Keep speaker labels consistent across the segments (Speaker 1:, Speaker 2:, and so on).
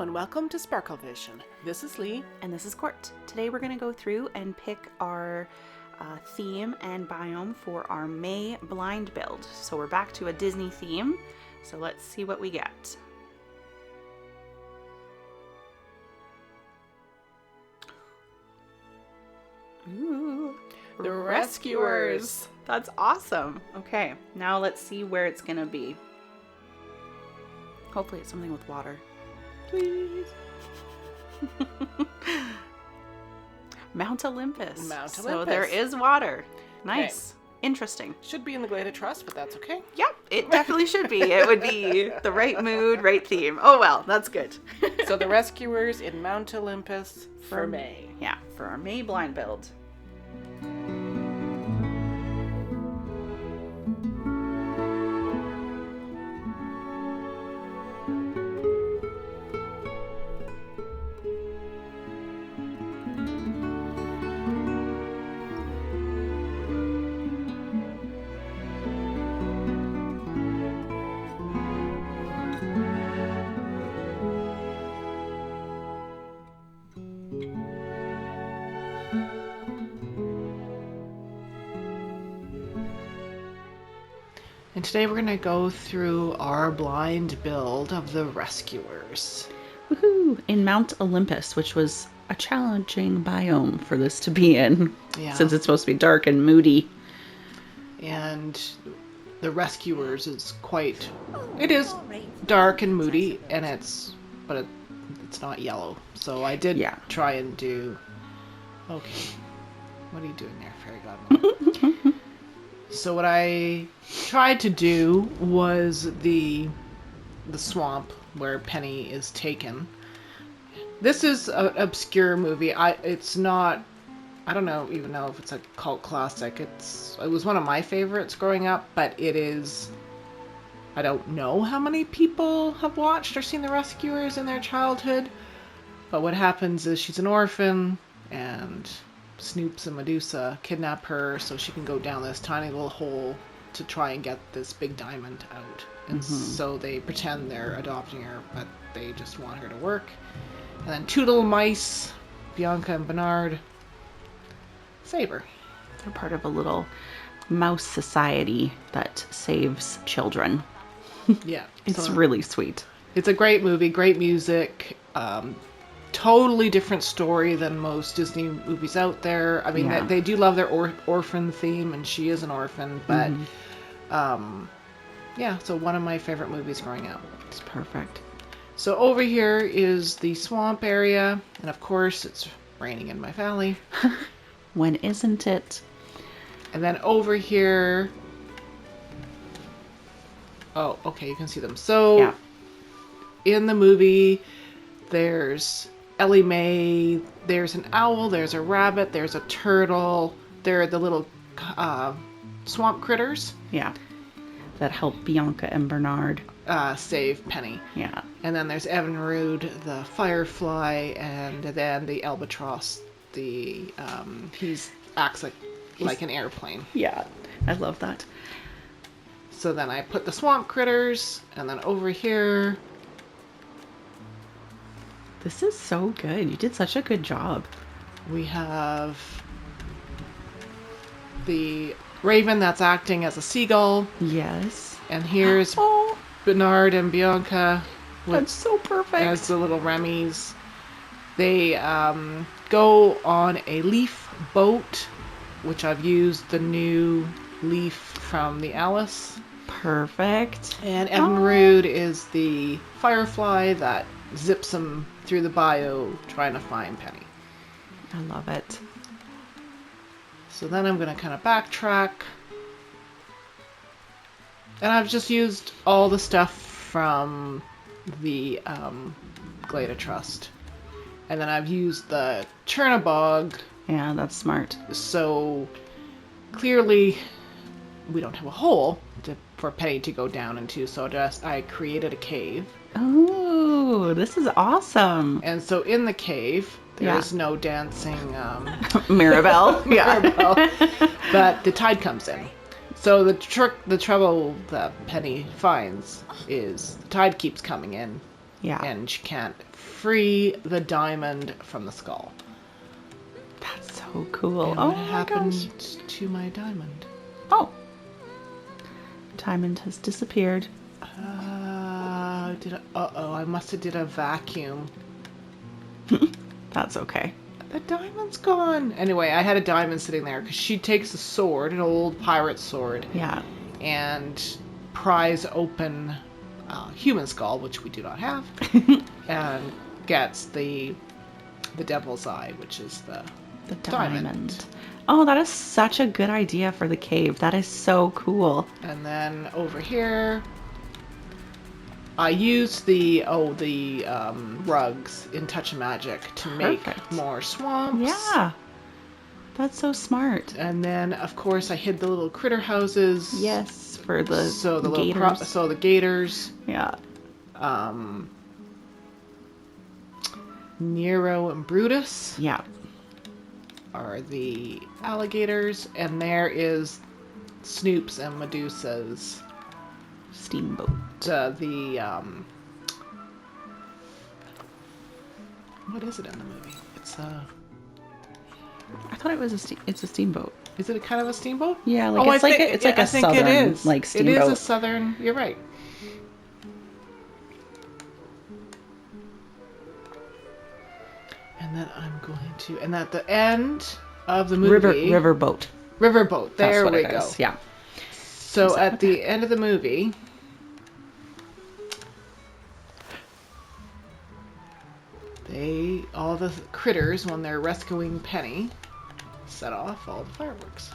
Speaker 1: and welcome to Sparkle Vision. This is Lee.
Speaker 2: And this is Court. Today we're going to go through and pick our theme and biome for our May blind build. So we're back to a Disney theme. So let's see what we get. Ooh,
Speaker 1: The Rescuers.
Speaker 2: That's awesome. Okay, now let's see where it's going to be. Hopefully it's something with water. Please. Mount Olympus.
Speaker 1: Mount Olympus.
Speaker 2: So there is water. Nice.
Speaker 1: Okay.
Speaker 2: Interesting.
Speaker 1: Should be in the Glade of Trust, but that's okay.
Speaker 2: Yep, it definitely should be. It would be the right mood, right theme. Oh well, that's good.
Speaker 1: So the Rescuers in Mount Olympus for May.
Speaker 2: Yeah, for our May blind build.
Speaker 1: And today we're going to go through our blind build of the Rescuers.
Speaker 2: Woohoo! In Mount Olympus, which was a challenging biome for this to be in.
Speaker 1: Yeah.
Speaker 2: Since it's supposed to be dark and moody.
Speaker 1: And the Rescuers is quite... It is dark and moody, and it's not yellow. So I did try and do... Okay. What are you doing there, Fairy Godmother? So what I tried to do was the swamp where Penny is taken. This is an obscure movie. It's not... I don't even know if it's a cult classic. It was one of my favorites growing up, but it is... I don't know how many people have watched or seen The Rescuers in their childhood. But what happens is she's an orphan, and Snoops and Medusa kidnap her so she can go down this tiny little hole to try and get this big diamond out. And so they pretend they're adopting her, but they just want her to work. And then two little mice, Bianca and Bernard, save her.
Speaker 2: They're part of a little mouse society that saves children.
Speaker 1: Yeah.
Speaker 2: It's really sweet.
Speaker 1: It's a great movie, great music, totally different story than most Disney movies out there. I mean, they do love their orphan theme, and she is an orphan, but so one of my favorite movies growing up.
Speaker 2: It's perfect.
Speaker 1: So over here is the swamp area, and of course it's raining in my valley.
Speaker 2: When isn't it?
Speaker 1: And then over here... Oh, okay, you can see them. So, in the movie, there's Ellie Mae, there's an owl, there's a rabbit, there's a turtle. They're the little swamp critters.
Speaker 2: Yeah, that help Bianca and Bernard
Speaker 1: save Penny.
Speaker 2: Yeah.
Speaker 1: And then there's Evinrude, the firefly, and then the albatross. He acts like an airplane.
Speaker 2: Yeah, I love that.
Speaker 1: So then I put the swamp critters, and then over here...
Speaker 2: This is so good. You did such a good job.
Speaker 1: We have the raven that's acting as a seagull.
Speaker 2: Yes.
Speaker 1: And here's Bernard and Bianca.
Speaker 2: That's so perfect.
Speaker 1: As the little Remys. They go on a leaf boat, which I've used the new leaf from the Alice.
Speaker 2: Perfect.
Speaker 1: And Evinrude is the firefly that zips them through the bayou trying to find Penny.
Speaker 2: I love it.
Speaker 1: So then I'm going to kind of backtrack. And I've just used all the stuff from the Glade of Trust. And then I've used the Chernabog.
Speaker 2: Yeah, that's smart.
Speaker 1: So clearly we don't have a hole for Penny to go down into, so I created a cave.
Speaker 2: Oh, this is awesome.
Speaker 1: And so in the cave, there's no dancing
Speaker 2: Mirabelle.
Speaker 1: Mirabelle. But the tide comes in. So the trouble that Penny finds is the tide keeps coming in.
Speaker 2: Yeah.
Speaker 1: And she can't free the diamond from the skull.
Speaker 2: That's so cool.
Speaker 1: And what happened to my diamond?
Speaker 2: Oh. Diamond has disappeared.
Speaker 1: I must have did a vacuum.
Speaker 2: That's okay.
Speaker 1: The diamond's gone. Anyway, I had a diamond sitting there because she takes a sword, an old pirate sword.
Speaker 2: Yeah.
Speaker 1: And pries open human skull, which we do not have, and gets the devil's eye, which is the diamond.
Speaker 2: Oh, that is such a good idea for the cave. That is so cool.
Speaker 1: And then over here, I used the rugs in Touch of Magic to make more swamps.
Speaker 2: Yeah. That's so smart.
Speaker 1: And then, of course, I hid the little critter houses.
Speaker 2: Yes, for the
Speaker 1: gators. The gators.
Speaker 2: Yeah.
Speaker 1: Nero and Brutus.
Speaker 2: Yeah.
Speaker 1: Are the alligators, and there is Snoop's and Medusa's
Speaker 2: steamboat.
Speaker 1: What is it in the movie? It's
Speaker 2: I thought it was it's a steamboat.
Speaker 1: Is it a kind of a steamboat?
Speaker 2: Yeah, like it's like a southern
Speaker 1: it is.
Speaker 2: Like steamboat.
Speaker 1: It is a southern. You're right. And then I'm going to, and at the end of the movie,
Speaker 2: riverboat.
Speaker 1: There we go.
Speaker 2: Yeah.
Speaker 1: So at the end of the movie, all the critters, when they're rescuing Penny, set off all the fireworks.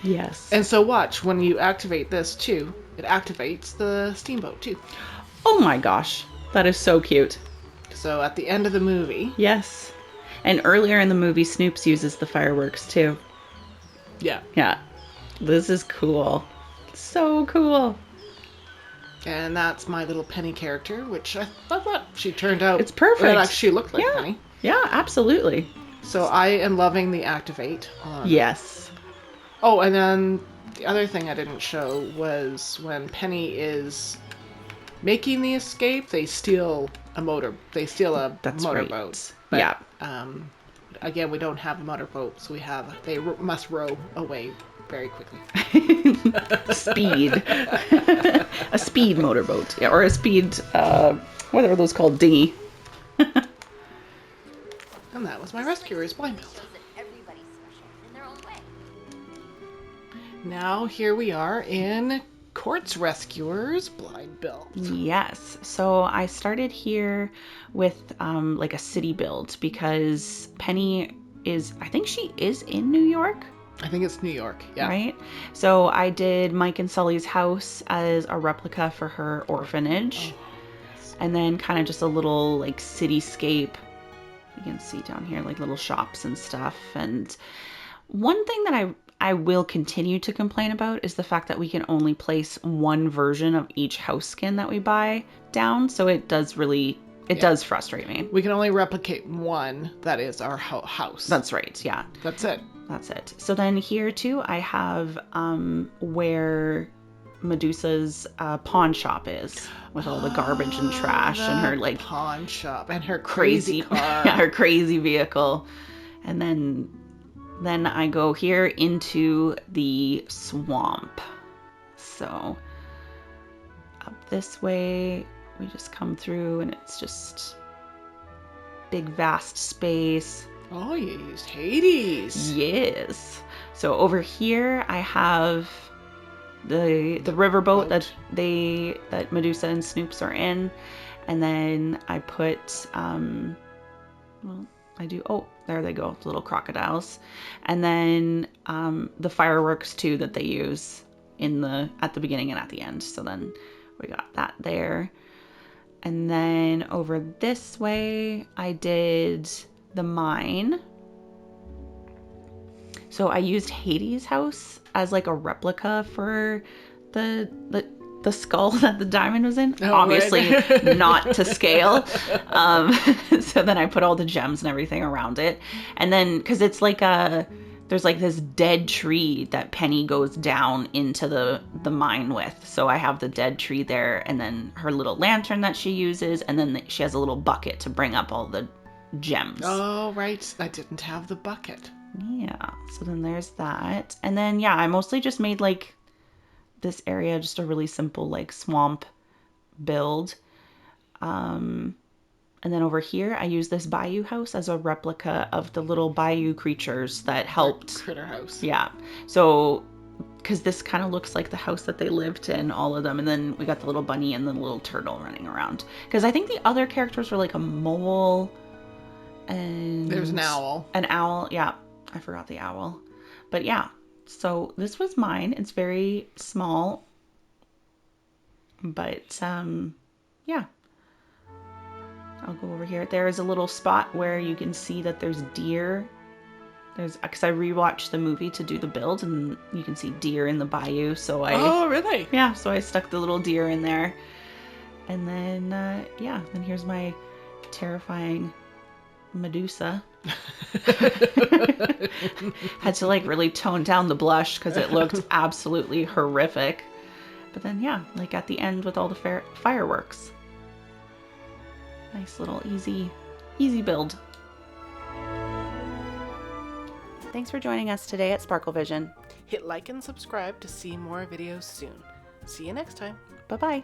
Speaker 2: Yes.
Speaker 1: And so watch, when you activate this too, it activates the steamboat too.
Speaker 2: Oh my gosh, that is so cute.
Speaker 1: So at the end of the movie.
Speaker 2: Yes. And earlier in the movie, Snoops uses the fireworks too.
Speaker 1: Yeah.
Speaker 2: Yeah. This is cool. So cool.
Speaker 1: And that's my little Penny character, which I thought she turned out.
Speaker 2: It's perfect.
Speaker 1: She looked like Penny.
Speaker 2: Yeah, absolutely.
Speaker 1: So I am loving the activate on.
Speaker 2: Yes.
Speaker 1: Oh, and then the other thing I didn't show was when Penny is making the escape, they steal a motorboat.
Speaker 2: Right.
Speaker 1: But,
Speaker 2: yeah.
Speaker 1: Again, we don't have a motorboat, so they must row away very quickly.
Speaker 2: Speed. A speed motorboat. Yeah, or a speed, what are those called? Dinghy.
Speaker 1: And that was my rescuer's blind build. Now here we are in Court's Rescuer's blind build.
Speaker 2: Yes. So I started here with like a city build because Penny I think she is in New York.
Speaker 1: I think it's New York, yeah.
Speaker 2: Right? So I did Mike and Sully's house as a replica for her orphanage. Oh. And then kind of just a little like cityscape. You can see down here like little shops and stuff. And one thing that I will continue to complain about is the fact that we can only place one version of each house skin that we buy down. So it does does frustrate me.
Speaker 1: We can only replicate one that is our house.
Speaker 2: That's right, yeah.
Speaker 1: That's it.
Speaker 2: So then here too, I have where Medusa's pawn shop is with all the garbage and trash and her like
Speaker 1: pawn shop and her crazy car.
Speaker 2: Yeah, her crazy vehicle. And then I go here into the swamp. So up this way, we just come through and it's just big vast space.
Speaker 1: Oh, you used Hades.
Speaker 2: Yes. So over here I have the riverboat that Medusa and Snoops are in, and then I put there they go, the little crocodiles, and then the fireworks too that they use at the beginning and at the end. So then we got that there, and then over this way I did the mine. So I used Hades' house as like a replica for the skull that the diamond was in. Oh, obviously right. Not to scale. So then I put all the gems and everything around it. And then, because it's like there's like this dead tree that Penny goes down into the mine with. So I have the dead tree there, and then her little lantern that she uses, and then she has a little bucket to bring up all the gems.
Speaker 1: Oh, right. I didn't have the bucket.
Speaker 2: Yeah, so then there's that. And then, yeah, I mostly just made like this area just a really simple like swamp build. And then over here, I use this bayou house as a replica of the little bayou creatures that helped.
Speaker 1: Critter house.
Speaker 2: Yeah. So, because this kind of looks like the house that they lived in, all of them. And then we got the little bunny and the little turtle running around. Because I think the other characters were like a mole and...
Speaker 1: There's an owl.
Speaker 2: An owl, yeah. I forgot the owl. But yeah, so this was mine. It's very small. But, yeah. I'll go over here. There is a little spot where you can see that there's deer. Because I rewatched the movie to do the build, and you can see deer in the bayou. So
Speaker 1: Oh, really?
Speaker 2: Yeah, so I stuck the little deer in there. And then, yeah, then here's my terrifying Medusa. Had to like really tone down the blush because it looked absolutely horrific. But then, yeah, like at the end with all the fireworks. Nice little easy build. Thanks for joining us today at Sparkle Vision.
Speaker 1: Hit like and subscribe to see more videos soon. See you next time.
Speaker 2: Bye-bye.